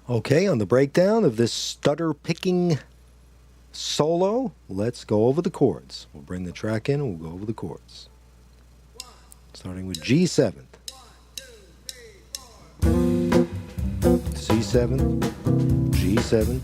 Okay, on the breakdown of this stutter picking solo, let's go over the chords. We'll bring the track in and we'll go over the chords. Starting with G7, C7, G7,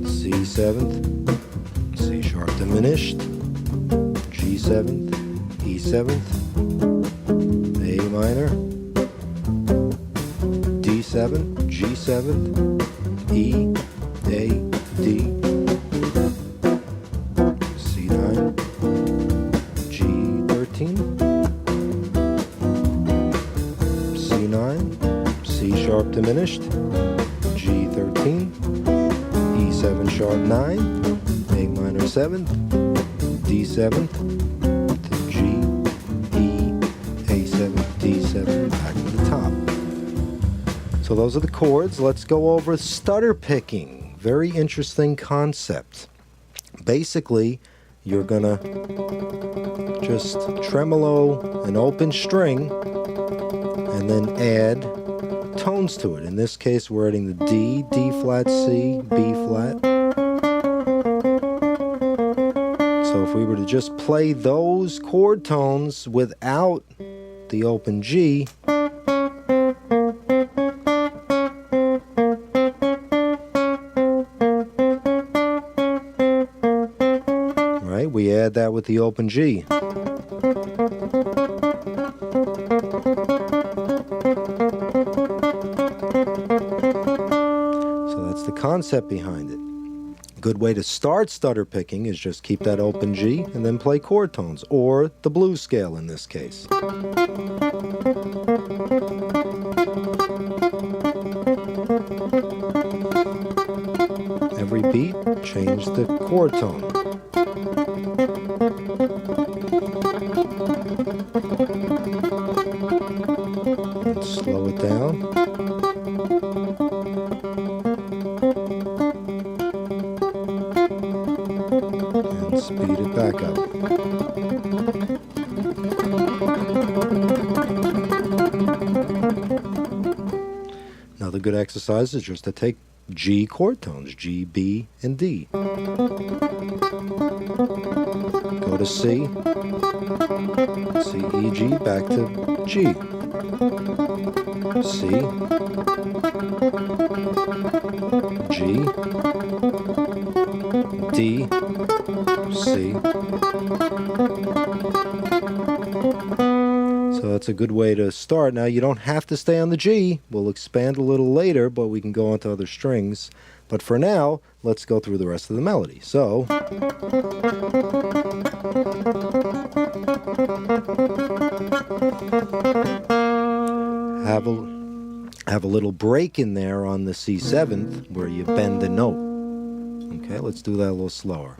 C7, C sharp diminished, G7, E7, A minor, D7, G7, E, A, D, C9, G13, C9, C sharp diminished, G13, E7 sharp 9, A minor 7, D7, to G, E, A7, D7, back to the top. So those are the chords. Let's go over stutter picking. Very interesting concept. Basically, you're gonna just tremolo an open string and then add tones to it. In this case, we're adding the D, D flat, C, B flat. So if we were to just play those chord tones without the open G, we add that with the open G. So that's the concept behind it. A good way to start stutter picking is just keep that open G and then play chord tones, or the blues scale in this case. Every beat, change the chord tone. And slow it down. And speed it back up. Another good exercise is just to take G chord tones, G, B, and D. Go to C, C, E, G, back to G. C, G, D, C. So that's a good way to start. Now you don't have to stay on the G. We'll expand a little later, but we can go on to other strings. But for now, let's go through the rest of the melody. So have a little break in there on the C7th where you bend the note. Okay, let's do that a little slower.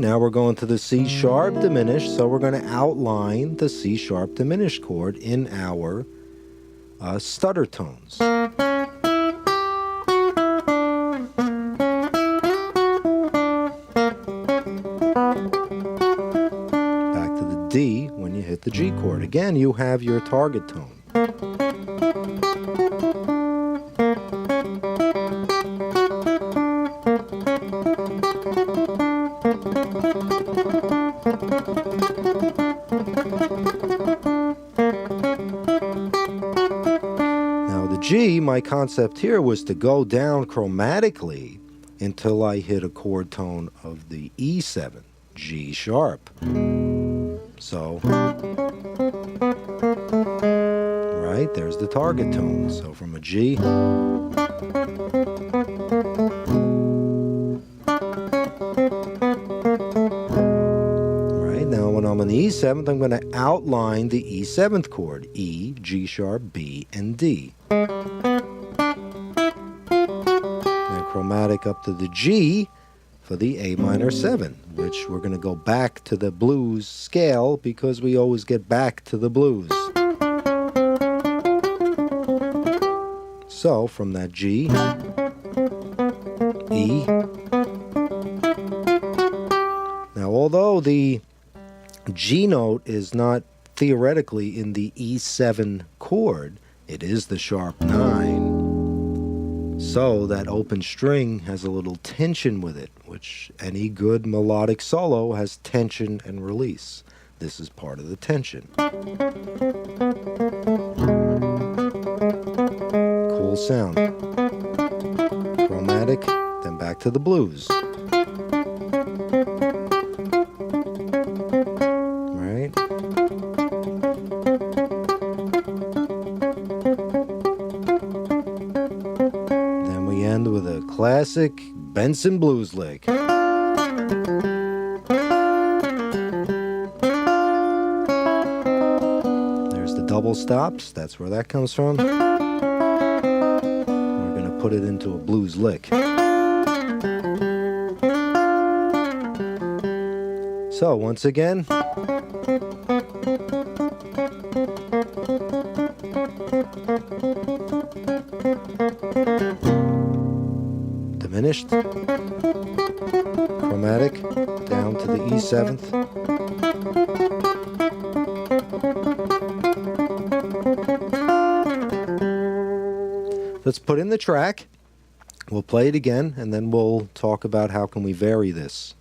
Now we're going to the C sharp diminished, so we're going to outline the C sharp diminished chord in our stutter tones. Back to the D when you hit the G chord. Again, you have your target tone. G, my concept here was to go down chromatically until I hit a chord tone of the E7, G sharp. So, right, there's the target tone. So from a G, right, now when I'm on the E7th, I'm going to outline the E7th chord, E, G sharp, B, and D. Now chromatic up to the G for the A minor 7, which we're going to go back to the blues scale because we always get back to the blues. So from that G, E. Now although the G note is not theoretically in the E7 chord, it is the sharp 9. So that open string has a little tension with it, which any good melodic solo has tension and release. This is part of the tension. Cool sound. Chromatic, then back to the blues. Right? Then we end with a classic Benson blues lick. Double stops, that's where that comes from. We're going to put it into a blues lick. So once again, diminished, chromatic, down to the E7th. Let's put in the track. We'll play it again, and then we'll talk about how can we vary this.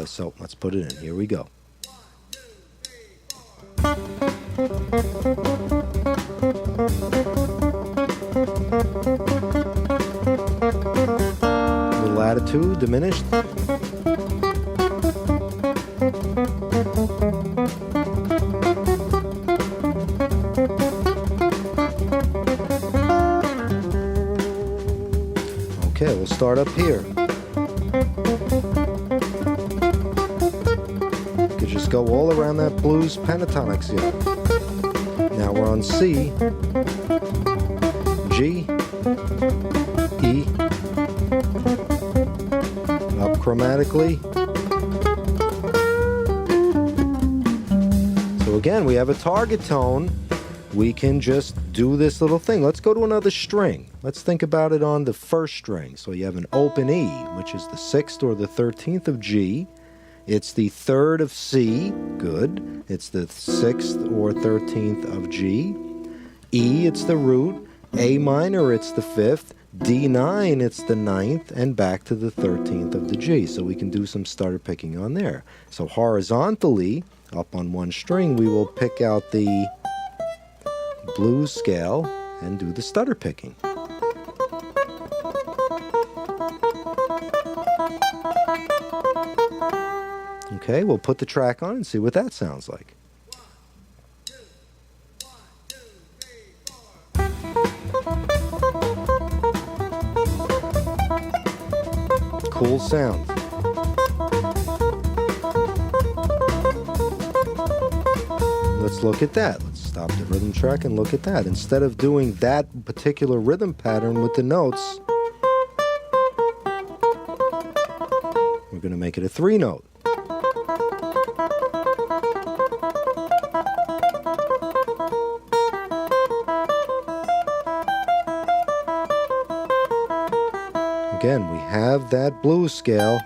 So let's put it in. Here we go. Little attitude, diminished. Okay, we'll start up here. You could just go all around that blues pentatonic scale. Now we're on C, G, E, up chromatically. So again, we have a target tone. We can just do this little thing. Let's go to another string. Let's think about it on the first string. So you have an open E, which is the 6th or the 13th of G. It's the 3rd of C, good. It's the 6th or 13th of G. E, it's the root. A minor, it's the 5th. D9, it's the 9th, and back to the 13th of the G. So we can do some stutter picking on there. So horizontally, up on one string, we will pick out the blues scale and do the stutter picking. Okay, we'll put the track on and see what that sounds like. 1, 2, 3, 4. Cool sound. Let's look at that. Let's stop the rhythm track and look at that. Instead of doing that particular rhythm pattern with the notes, we're going to make it a 3-note. Again, we have that blues scale.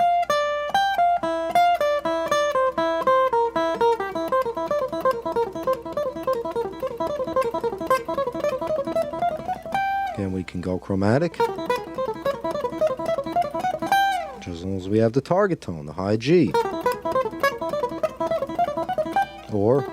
Again, we can go chromatic. Just as long as we have the target tone, the high G. Or.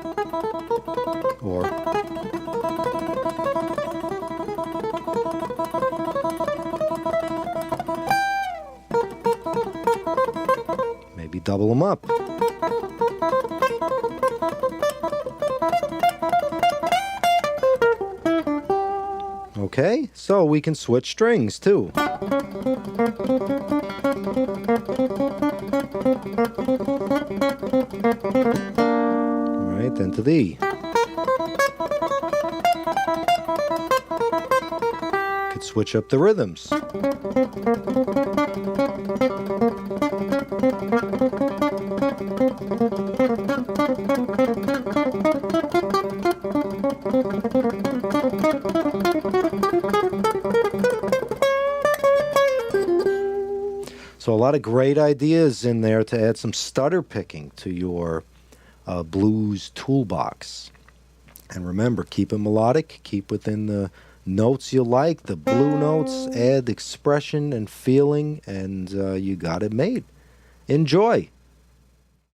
Maybe double them up. Okay, so we can switch strings too. Alright, then to the E. Could switch up the rhythms. lot of great ideas in there to add some stutter picking to your blues toolbox. And remember, keep it melodic, keep within the notes you like, the blue notes, add expression and feeling, and you got it made. Enjoy!